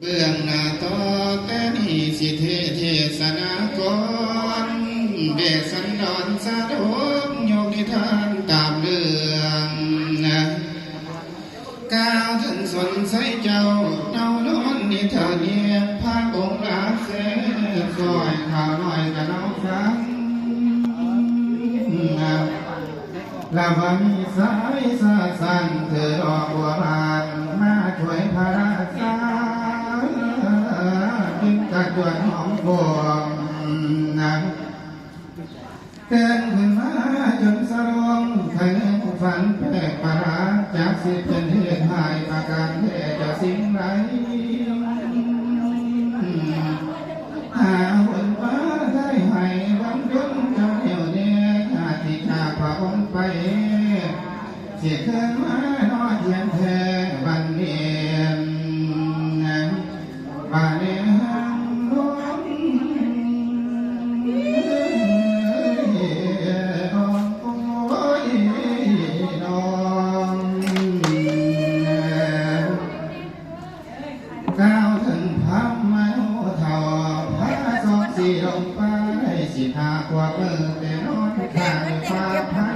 เบื้องหน้าต่อแต่นี้สิเทศนากรเดชสันดอนสาธกโยกนิทานตามเรื่องก้าวถึงสนใสเจ้าเนาโน้นนิทานเนียพาองค์ราเสซอยข่าวน้อยกับน้องฟังละวันสายสาสันเธอดอกบัวบานมาช่วยพระราชาจึงกระจวนหอมบวงเตือนขึ้นมาจนสรวงใครฝันแปลกประหลาดจากสิเป็นเหตุหายประการแท้จะสิ่งไรหาหุ่นฟ้าได้ให้บังยุนเจ้าเดียวเนี่ยอาทิตย์จากพระองค์ไปเสียเกินมานอเทียนแทงบันเนียนบันเนียนร้องโอ้ยน้องก้าวถึงพระมาโนเท่าพระสองสี่ลงไปสิหาขวบแต่นอนข้างฟ้าไผ่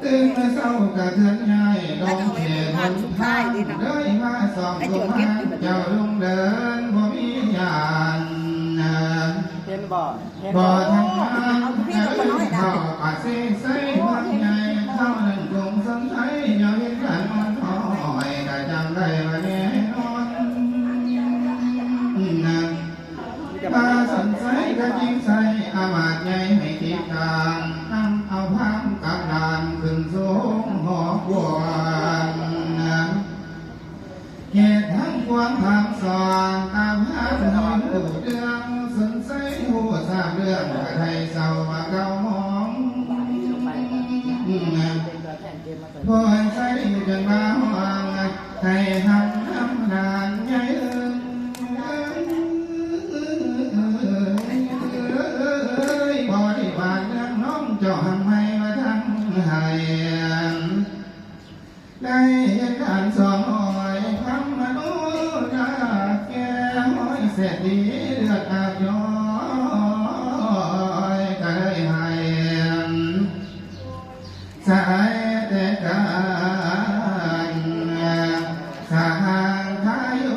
ตื่นมาเศร้ากระเทือนง่ายลงเขียนวันพายเลยมาส่องตัวมาเจ้าลุงเดินบ่มียานเห็นบ่ทางเข้าอาเซ่ใส่วัดใหญ่เข้าหนึ่งกลุ่มสงสัยอย่าเห็นกันมันถอยแต่จำได้ว่าแน่นอนตาสนใจก็ยิ่งใส่อามาตย์ใหญ่ให้ติดตามนำเอาพามกับดานขึ้นสูงหอกวนเหตุทั้งควงทำสอนตามหาหนอนอู่เดืองสนใจหูทราบเรื่องว่าไทยเศร้ามาเก่ามองพอให้ใส่จนมาห่วงให้ทำน้ำนานใหญ่บริบาลเรื่องน้องเจ้าทำให้มาทั้งให้ได้เห็นการสองหอยทำมาโน้นาแก่หอยเสร็จดีเลือดอาบย้อยก็ได้ให้สายแต่การสางทายุ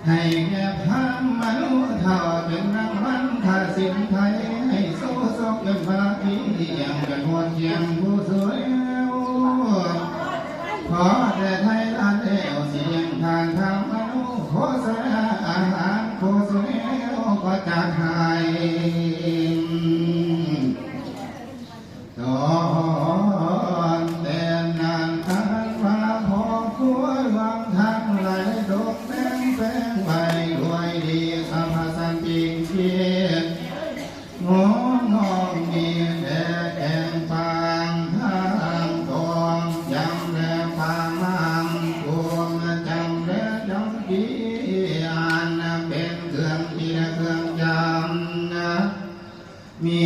ให้แก่พามนุษย์เท่าเป็นรางวัลข้าสินไทยให้โซ่ซอกเป็นพระอีอย่างเป็นหัวเทียงผู้สวยขอแต่ไทยลานเอวเสียงทางทำมนุษย์โฆษณาอาหารโฆษณาก็จะหายตอนแต่นานทางว่าพอคุ้ยวางทางไหลดกแดงแฝงใบรวยดีสัมพันธ์จริงเชียงงองมีแต่แกงฟางทางตองยำแลฟางมันกวงจำและจำปีอันเป็นเครื่องที่เครื่องจำมี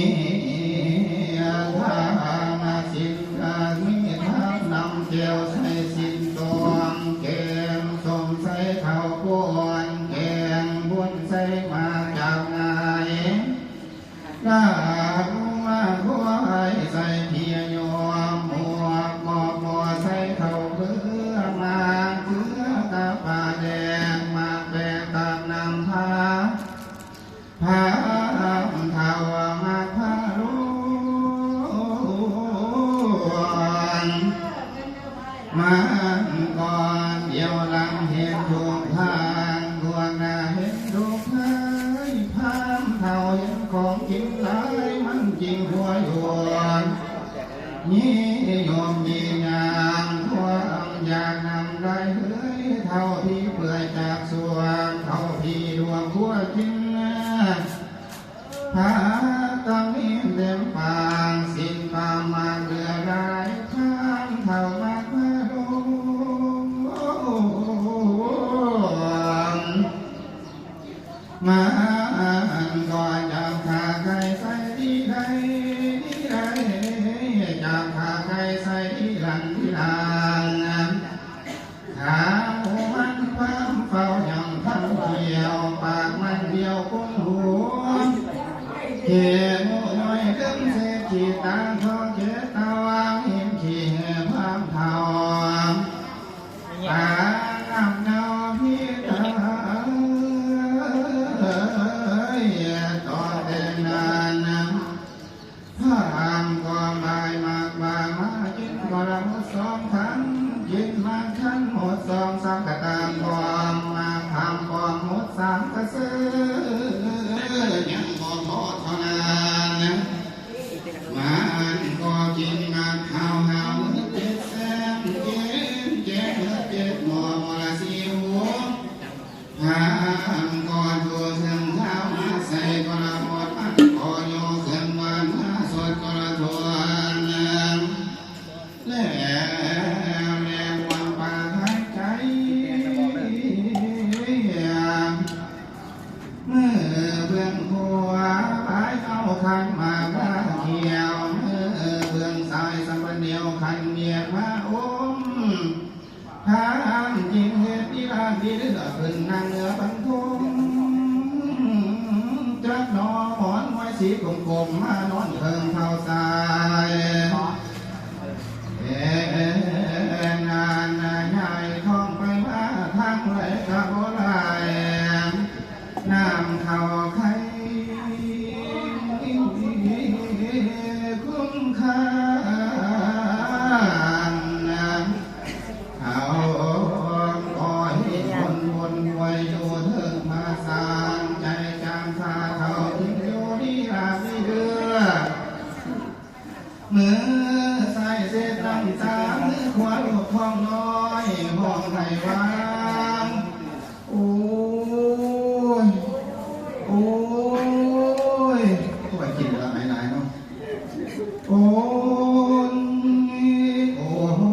ทางสินมีทางนำเจียวใส่สินตวงแกงส้มใส่ข้าวปวนแกงบุญใส่มาจากไหนลาบมาบัวใส่เพียโยมหมวกหมอกหมอใส่ข้าวเบื่อมาเกลือกะปลาแดงมาแปะตามนำพาพาเท่ามาพาลุมันก่อนเดียวหลังเห็นทุกทางดวงหน้าเห็นทุกทางพามเท่าเห็นของจริงหลายมันจริงหัวหยวนนี่ยอมมีงานความอยากนำได้เฮ้ยเท่าที่เปื่อยจากสวงเท่าที่ดวงหัวจริงพา ตังนิเต็มปางสินปามาเรือลายข้ามเท่ามาพระโลมาก่อนจากขาไก่ใส่ดีใดจากขาไก่ใส่ดีหลังที่ลางขาหมูมันความเฝ้ายังทำเกี่ยวปากมันเดียวคงหัวเกี่ยวน้อยเดิมเสียขีตาทอเกี่ยวตาวางเห็นขี้แห่พามเท่าตาลำเนาพี่ตาต่อแต่นานพามก็ไม่มากมากินก็ละหมดสองครั้งกินมาขั้นหมดสองสามกระตามความมาทำความหมดสามกระซื้อยังบ่ทอดเท่านั้นมาก็กินมาข้าวหาวเจ็ดแสนเจ็ดเจ็ดหมอละสีหัวหามก็ดูเส้นเท้ามาใส่ก็ละหมดก็โยเส้นวันมาสดก็ละทวนแล้ววันปากหายใจเมื่อเบื้องหัวหายเอาคันมาบ้าเกี่ยวเมื่อเบื้องซ้ายสัมปันเดียวคันเมียมาอมทางจริงเหตุที่ราดีเลือขึ้นนางเนื้อบันทุงจักนอหอนไว้สีกลมๆมานอนเพิงเท้าทรายนานใหญ่ท่องไปมาทางไหลกะโบไหลน้ำเขาไข่คุ้มค่าเขาก็ให้วนไว้ดูเถิงมาสานใจจางพาเขาทิ้งอยู่ที่ราบเดือเมื่อใส่เส้นน้ำตาเมื่อขวาลูกท้องน้อยห้องไทยวางโอ้ยโอ้ยก็ไปกินแล้วไหนๆเนาะโอ้ยโอ้โห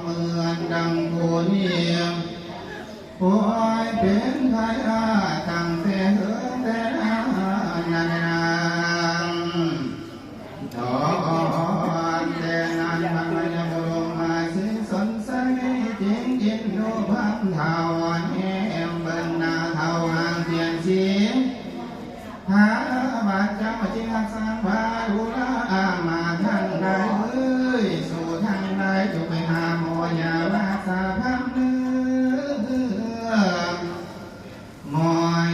เหมือนดังโคเนียมโอ้ยเป็นใครตั้งแต่เหินแต่นานตอนแต่นั้นมันไม่ยังลงมาสิ้นสนใสจริงจริงโนพันเท่าแห่มเบิ่งหน้าเท่าห่างเทียนสีหาบาดเจ้าจริงรักษาพาดูแลมาทางใดเอ้ยสู่ทางใดจะไปหาหมอยารักษาพันเนื้อหมอ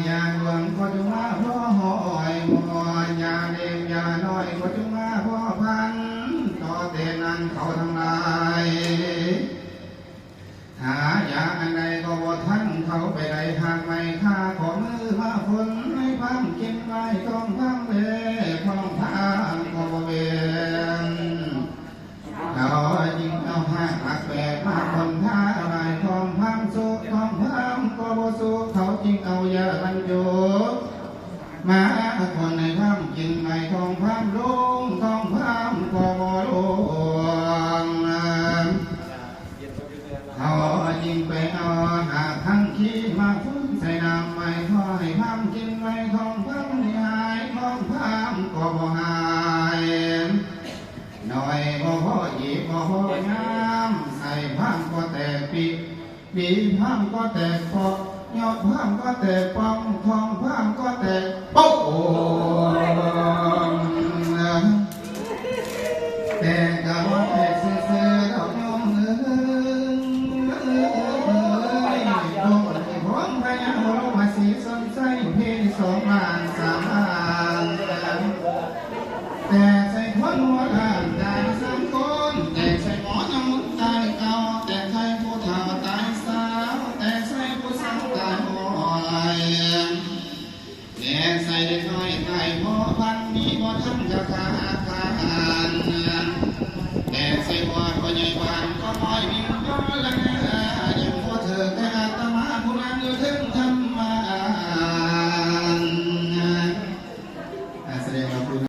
ยาหลวงก็จุมาพ่อหอยหมอยาเด็กยาน้อยก็จุมาพ่อพันต่อเตนั้นเขาทำลายหายาอันใดก็บ่ทันเขาไปได้หากไม่ค่าของมือมาฝนไม่พังกินไว้ต้องพังเล่พ้องทางก็บ่เวียนเขายิงเอาห้าหักแบกมาคนท่าอะไรทองพังสุทองพังก็บ่สุเขาจิงเอายาบรรจุมาคนในพังกินไม่ทองพังลงทองพังก็บ่ลงเขายิงไปเอาหาทั้งขี้มาฟุ้งใส่น้ำไม่ทอให้พังกินไม่ทองพังหายทองพังก็บ่หายหน่อยบ่พออีกบ่พองามใส่พังก็แตกปีพังก็แตกปอกยอดพังก็แตกปองทองพังก็แตกป๊อกแต่กะบ่แตกซื่อๆดอกน้องดวงของพญาโหรมาสีสนใสเพศสองล้านสามล้านแต่ใส่คนหัวล้านได้สามคนแต่ใส่หมอนำมุนตายเก่าแต่ใส่ผู้เฒ่าตายสาวแต่ใส่ผู้สาวตายอ่อยแต่ใส่เด็กน้อยตายพ่อพันมีบ่ทันจะขาดแต่ใส่บ่พ่อใหญ่บ้านก็น้อยวิ่งก็ละ